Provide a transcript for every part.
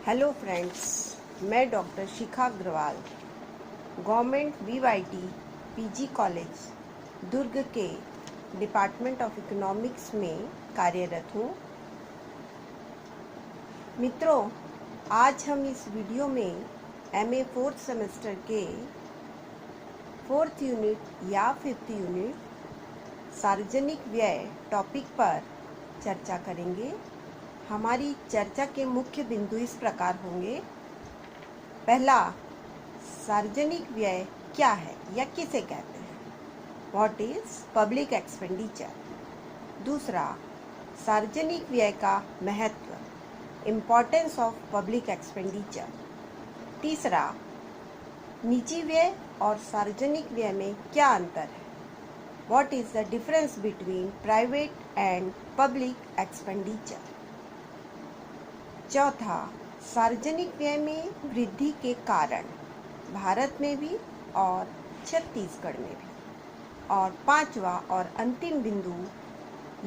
Hello friends, मैं doctor Shikha Agrawal government BYT PG college Durg के department of economics में कार्यरत हूँ। मित्रों, आज हम इस वीडियो में MA 4th सेमेस्टर के 4th यूनिट या 5th यूनिट सार्वजनिक व्यय टॉपिक पर चर्चा करेंगे। हमारी चर्चा के मुख्य बिंदु इस प्रकार होंगे। पहला, सार्वजनिक व्यय क्या है या किसे कहते हैं, व्हाट इज पब्लिक एक्सपेंडिचर। दूसरा, सार्वजनिक व्यय का महत्व, इम्पोर्टेंस ऑफ पब्लिक एक्सपेंडिचर। तीसरा, निजी व्यय और सार्वजनिक व्यय में क्या अंतर है, what is the difference between private and public expenditure. चौथा, सार्वजनिक व्यय में वृद्धि के कारण भारत में भी और छत्तीसगढ़ में भी। और पांचवा और अंतिम बिंदु,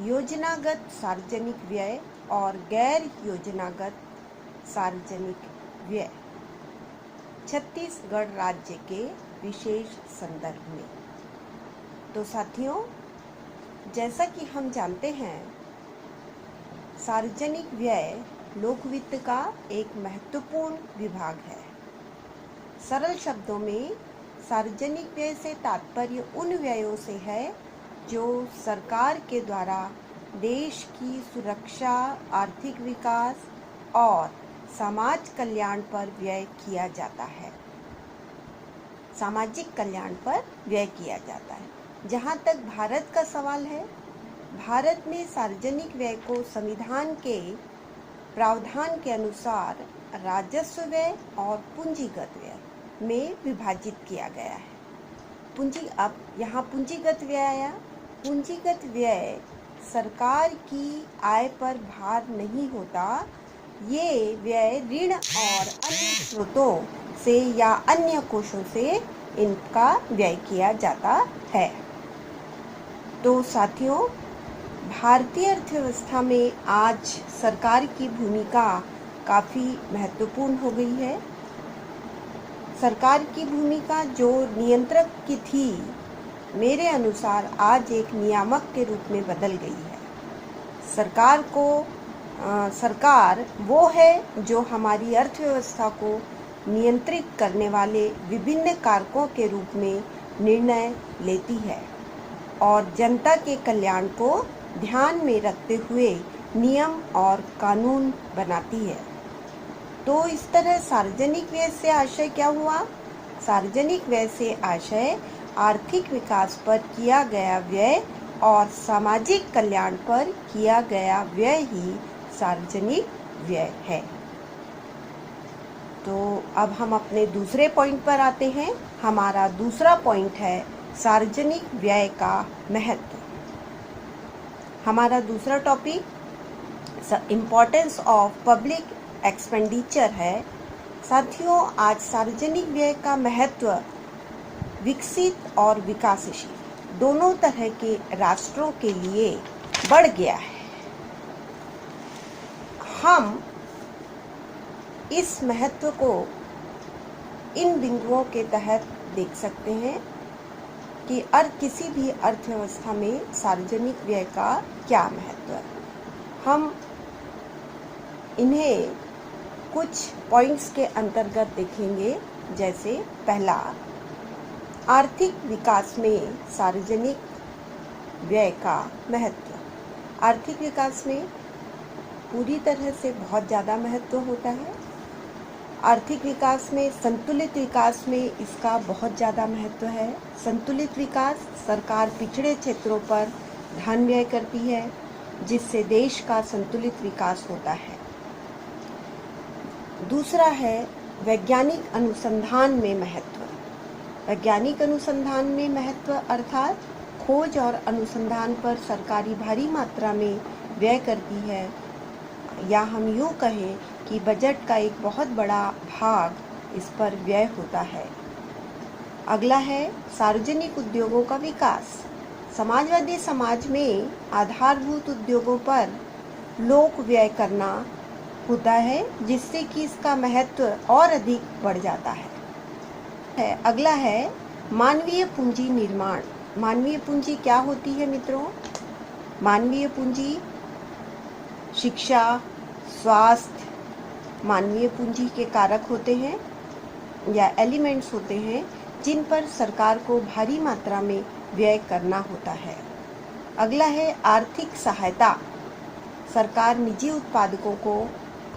योजनागत सार्वजनिक व्यय और गैर योजनागत सार्वजनिक व्यय छत्तीसगढ़ राज्य के विशेष संदर्भ में। तो साथियों, जैसा कि हम जानते हैं, सार्वजनिक व्यय लोक वित्त का एक महत्वपूर्ण विभाग है। सरल शब्दों में सार्वजनिक व्यय से तात्पर्य उन व्ययों से है जो सरकार के द्वारा देश की सुरक्षा, आर्थिक विकास और समाज कल्याण पर व्यय किया जाता है। सामाजिक कल्याण पर व्यय किया जाता है। जहाँ तक भारत का सवाल है, भारत में सार्वजनिक व्यय को संविधान के प्रावधान के अनुसार राजस्व व्यय और पूंजीगत व्यय में विभाजित किया गया है। अब यहाँ पूंजीगत व्यय आया। पूंजीगत व्यय सरकार की आय पर भार नहीं होता। ये व्यय ऋण और अन्य स्रोतों से या अन्य कोषों से इनका व्यय किया जाता है। तो साथियों, भारतीय अर्थव्यवस्था में आज सरकार की भूमिका काफ़ी महत्वपूर्ण हो गई है। सरकार की भूमिका जो नियंत्रक की थी, मेरे अनुसार आज एक नियामक के रूप में बदल गई है। सरकार वो है जो हमारी अर्थव्यवस्था को नियंत्रित करने वाले विभिन्न कारकों के रूप में निर्णय लेती है और जनता के कल्याण को ध्यान में रखते हुए नियम और कानून बनाती है। तो इस तरह सार्वजनिक व्यय से आशय क्या हुआ? सार्वजनिक व्यय से आशय आर्थिक विकास पर किया गया व्यय और सामाजिक कल्याण पर किया गया व्यय ही सार्वजनिक व्यय है। तो अब हम अपने दूसरे पॉइंट पर आते हैं। हमारा दूसरा पॉइंट है सार्वजनिक व्यय का महत्व। हमारा दूसरा topic importance of public expenditure है। साथियों, आज सार्वजनिक व्यय का महत्व विकसित और विकासशील दोनों तरह के राष्ट्रों के लिए बढ़ गया है। हम इस महत्व को इन बिंदुओं के तहत देख सकते हैं कि किसी भी अर्थव्यवस्था में सार्वजनिक व्यय का क्या महत्व है। हम इन्हें कुछ पॉइंट्स के अंतर्गत देखेंगे। जैसे पहला, आर्थिक विकास में सार्वजनिक व्यय का महत्व। आर्थिक विकास में पूरी तरह से बहुत ज़्यादा महत्व होता है। आर्थिक विकास में, संतुलित विकास में इसका बहुत ज़्यादा महत्व है। संतुलित विकास, सरकार पिछड़े क्षेत्रों पर धन व्यय करती है जिससे देश का संतुलित विकास होता है। दूसरा है वैज्ञानिक अनुसंधान में महत्व। वैज्ञानिक अनुसंधान में महत्व अर्थात खोज और अनुसंधान पर सरकारी भारी मात्रा में व्यय करती है, या हम यूँ कहें कि बजट का एक बहुत बड़ा भाग इस पर व्यय होता है। अगला है सार्वजनिक उद्योगों का विकास। समाजवादी समाज में आधारभूत उद्योगों पर लोक व्यय करना होता है, जिससे कि इसका महत्व और अधिक बढ़ जाता है। अगला है मानवीय पूंजी निर्माण। मानवीय पूंजी क्या होती है मित्रों? मानवीय पूंजी शिक्षा, स्वास्थ्य मानवीय पूंजी के कारक होते हैं या एलिमेंट्स होते हैं जिन पर सरकार को भारी मात्रा में व्यय करना होता है। अगला है आर्थिक सहायता। सरकार निजी उत्पादकों को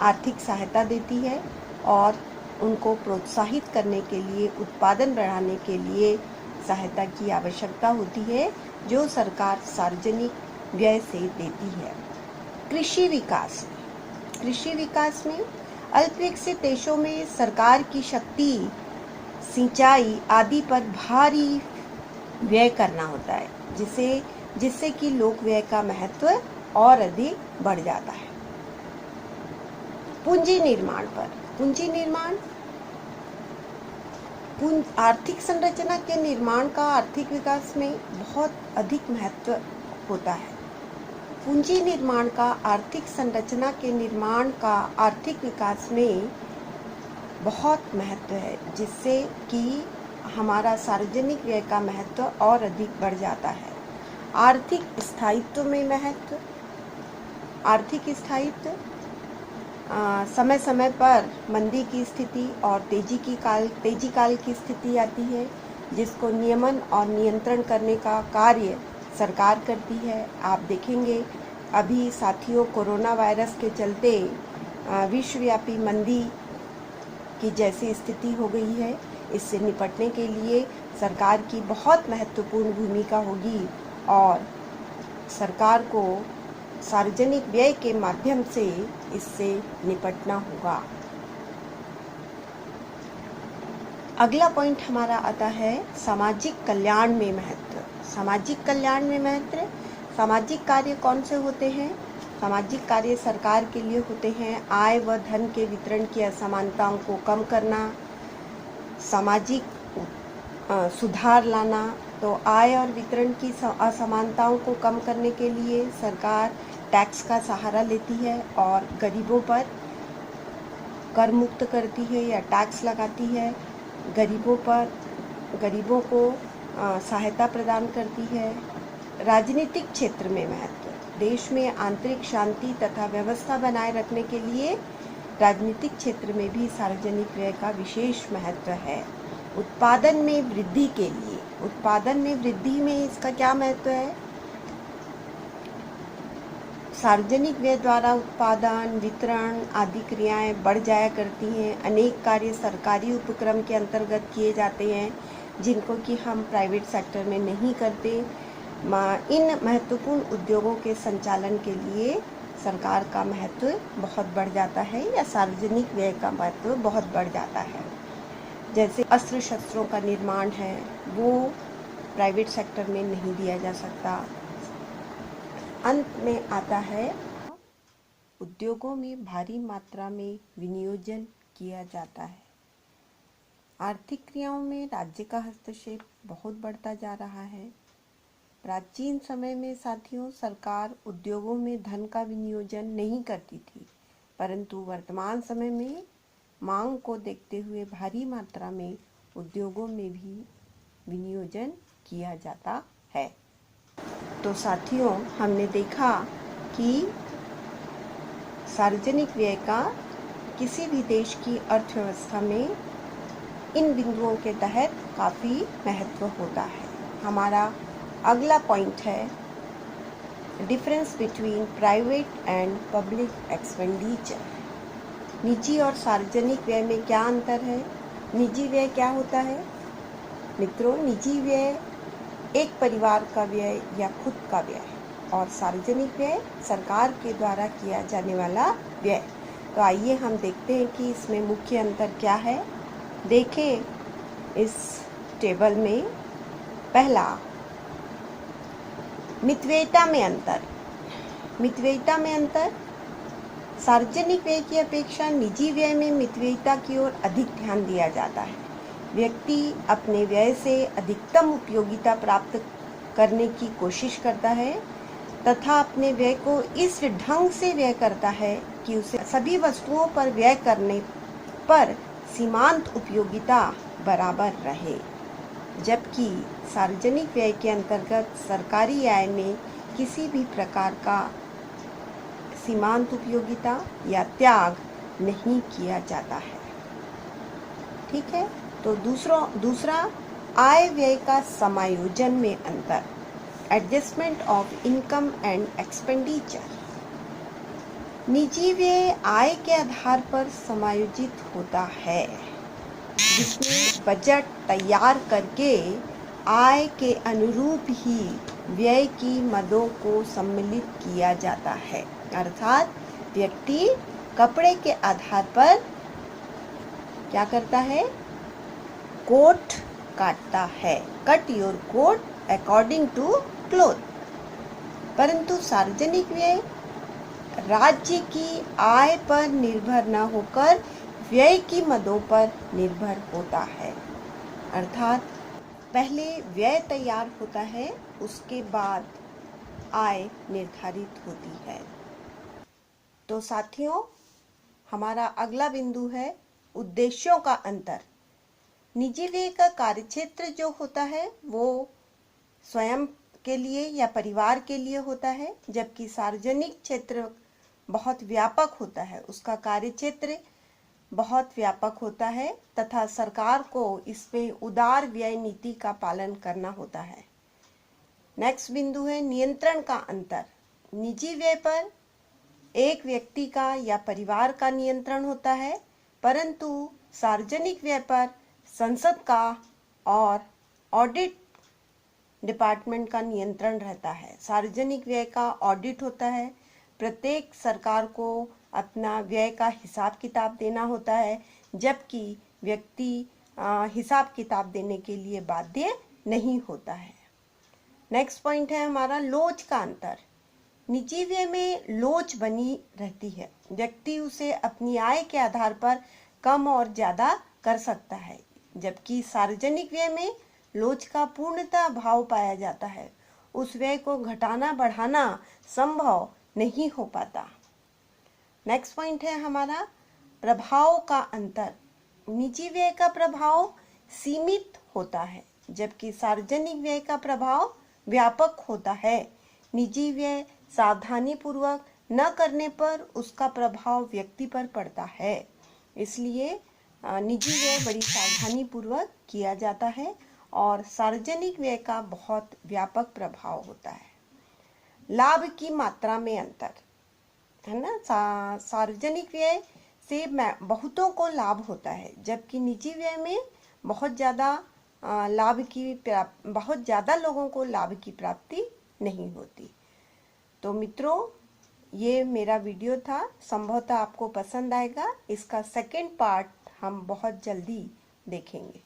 आर्थिक सहायता देती है और उनको प्रोत्साहित करने के लिए, उत्पादन बढ़ाने के लिए सहायता की आवश्यकता होती है, जो सरकार सार्वजनिक व्यय से देती है। कृषि विकास। कृषि विकास में अल्पविकसित देशों में सरकार की शक्ति, सिंचाई आदि पर भारी व्यय करना होता है, जिससे कि लोक व्यय का महत्व और अधिक बढ़ जाता है। पूंजी निर्माण पर। पूंजी निर्माण आर्थिक संरचना के निर्माण का आर्थिक विकास में बहुत अधिक महत्व होता है। पूंजी निर्माण का आर्थिक संरचना के निर्माण का आर्थिक विकास में बहुत महत्व है, जिससे कि हमारा सार्वजनिक व्यय का महत्व और अधिक बढ़ जाता है। आर्थिक स्थायित्व में महत्व। आर्थिक स्थायित्व समय समय पर मंदी की स्थिति और तेजी काल की स्थिति आती है, जिसको नियमन और नियंत्रण करने का कार्य सरकार करती है। आप देखेंगे अभी साथियों, कोरोना वायरस के चलते विश्वव्यापी मंदी की जैसी स्थिति हो गई है। इससे निपटने के लिए सरकार की बहुत महत्वपूर्ण भूमिका होगी और सरकार को सार्वजनिक व्यय के माध्यम से इससे निपटना होगा। अगला पॉइंट हमारा आता है सामाजिक कल्याण में महत्व। सामाजिक कल्याण में महत्व। सामाजिक कार्य कौन से होते हैं? सामाजिक कार्य सरकार के लिए होते हैं आय व धन के वितरण की असमानताओं को कम करना, सामाजिक सुधार लाना। तो आय और वितरण की असमानताओं को कम करने के लिए सरकार टैक्स का सहारा लेती है और गरीबों पर कर मुक्त करती है या टैक्स लगाती है। गरीबों को सहायता प्रदान करती है। राजनीतिक क्षेत्र में महत्व। देश में आंतरिक शांति तथा व्यवस्था बनाए रखने के लिए राजनीतिक क्षेत्र में भी सार्वजनिक व्यय का विशेष महत्व है। उत्पादन में वृद्धि के लिए। उत्पादन में वृद्धि में इसका क्या महत्व है? सार्वजनिक व्यय द्वारा उत्पादन, वितरण आदि क्रियाएं बढ़ जाया करती हैं। अनेक कार्य सरकारी उपक्रम के अंतर्गत किए जाते हैं, जिनको कि हम प्राइवेट सेक्टर में नहीं करते। इन महत्वपूर्ण उद्योगों के संचालन के लिए सरकार का महत्व बहुत बढ़ जाता है या सार्वजनिक व्यय का महत्व बहुत बढ़ जाता है। जैसे अस्त्र शस्त्रों का निर्माण है, वो प्राइवेट सेक्टर में नहीं दिया जा सकता। अंत में आता है उद्योगों में भारी मात्रा में विनियोजन किया जाता है। आर्थिक क्रियाओं में राज्य का हस्तक्षेप बहुत बढ़ता जा रहा है। प्राचीन समय में साथियों, सरकार उद्योगों में धन का विनियोजन नहीं करती थी, परंतु वर्तमान समय में मांग को देखते हुए भारी मात्रा में उद्योगों में भी विनियोजन किया जाता है। तो साथियों, हमने देखा कि सार्वजनिक व्यय का किसी भी देश की अर्थव्यवस्था में इन बिंदुओं के तहत काफ़ी महत्व होता है। हमारा अगला पॉइंट है difference between private and public expenditure. निजी और सार्वजनिक व्यय में क्या अंतर है? निजी व्यय क्या होता है मित्रों? निजी व्यय एक परिवार का व्यय या खुद का व्यय है और सार्वजनिक व्यय सरकार के द्वारा किया जाने वाला व्यय। तो आइए हम देखते हैं कि इसमें मुख्य अंतर क्या है। देखें इस टेबल में। पहला, मितव्ययिता में अंतर। मितव्ययिता में अंतर, सार्वजनिक व्यय की अपेक्षा निजी व्यय में मितव्ययिता की ओर अधिक ध्यान दिया जाता है। व्यक्ति अपने व्यय से अधिकतम उपयोगिता प्राप्त करने की कोशिश करता है। तथा अपने व्यय को इस ढंग से व्यय करता है कि उसे सभी वस्तुओं पर व्यय करने पर सीमांत उपयोगिता बराबर रहे, जबकि सार्वजनिक व्यय के अंतर्गत सरकारी आय में किसी भी प्रकार का सीमांत उपयोगिता या त्याग नहीं किया जाता है। ठीक है, तो दूसरा आय व्यय का समायोजन में अंतर, adjustment of income and expenditure. निजी व्यय आय के आधार पर समायोजित होता है, जिसमें बजट तैयार करके आय के अनुरूप ही व्यय की मदों को सम्मिलित किया जाता है। अर्थात व्यक्ति कपड़े के आधार पर क्या करता है, कोट काटता है, cut your coat according to cloth. परंतु सार्वजनिक व्यय राज्य की आय पर निर्भर न होकर व्यय की मदों पर निर्भर होता है। अर्थात पहले व्यय तैयार होता है, उसके बाद आय निर्धारित होती है। तो साथियों, हमारा अगला बिंदु है उद्देश्यों का अंतर। निजी व्यय का कार्यक्षेत्र जो होता है वो स्वयं के लिए या परिवार के लिए होता है, जबकि सार्वजनिक क्षेत्र बहुत व्यापक होता है, उसका कार्यक्षेत्र बहुत व्यापक होता है तथा सरकार को इसमें उदार व्यय नीति का पालन करना होता है। नेक्स्ट बिंदु है नियंत्रण का अंतर। निजी व्यय पर एक व्यक्ति का या परिवार का नियंत्रण होता है, परंतु सार्वजनिक व्यय पर संसद का और ऑडिट डिपार्टमेंट का नियंत्रण रहता है। सार्वजनिक व्यय का ऑडिट होता है, प्रत्येक सरकार को अपना व्यय का हिसाब किताब देना होता है, जबकि व्यक्ति हिसाब किताब देने के लिए बाध्य नहीं होता है। नेक्स्ट पॉइंट है हमारा लोच का अंतर। निजी व्यय में लोच बनी रहती है, व्यक्ति उसे अपनी आय के आधार पर कम और ज्यादा कर सकता है, जबकि सार्वजनिक व्यय में लोच का पूर्णतः अभाव पाया जाता है, उस व्यय को घटाना बढ़ाना संभव नहीं हो पाता। नेक्स्ट पॉइंट है हमारा प्रभाव का अंतर। निजी व्यय का प्रभाव सीमित होता है, जबकि सार्वजनिक व्यय का प्रभाव व्यापक होता है। निजी व्यय सावधानी पूर्वक न करने पर उसका प्रभाव व्यक्ति पर पड़ता है, इसलिए निजी व्यय बड़ी सावधानी पूर्वक किया जाता है और सार्वजनिक व्यय का बहुत व्यापक प्रभाव होता है। लाभ की मात्रा में अंतर है ना, सार्वजनिक व्यय से बहुतों को लाभ होता है, जबकि निजी व्यय में बहुत ज़्यादा लोगों को लाभ की प्राप्ति नहीं होती। तो मित्रों, ये मेरा वीडियो था, संभवतः आपको पसंद आएगा। इसका सेकंड पार्ट हम बहुत जल्दी देखेंगे।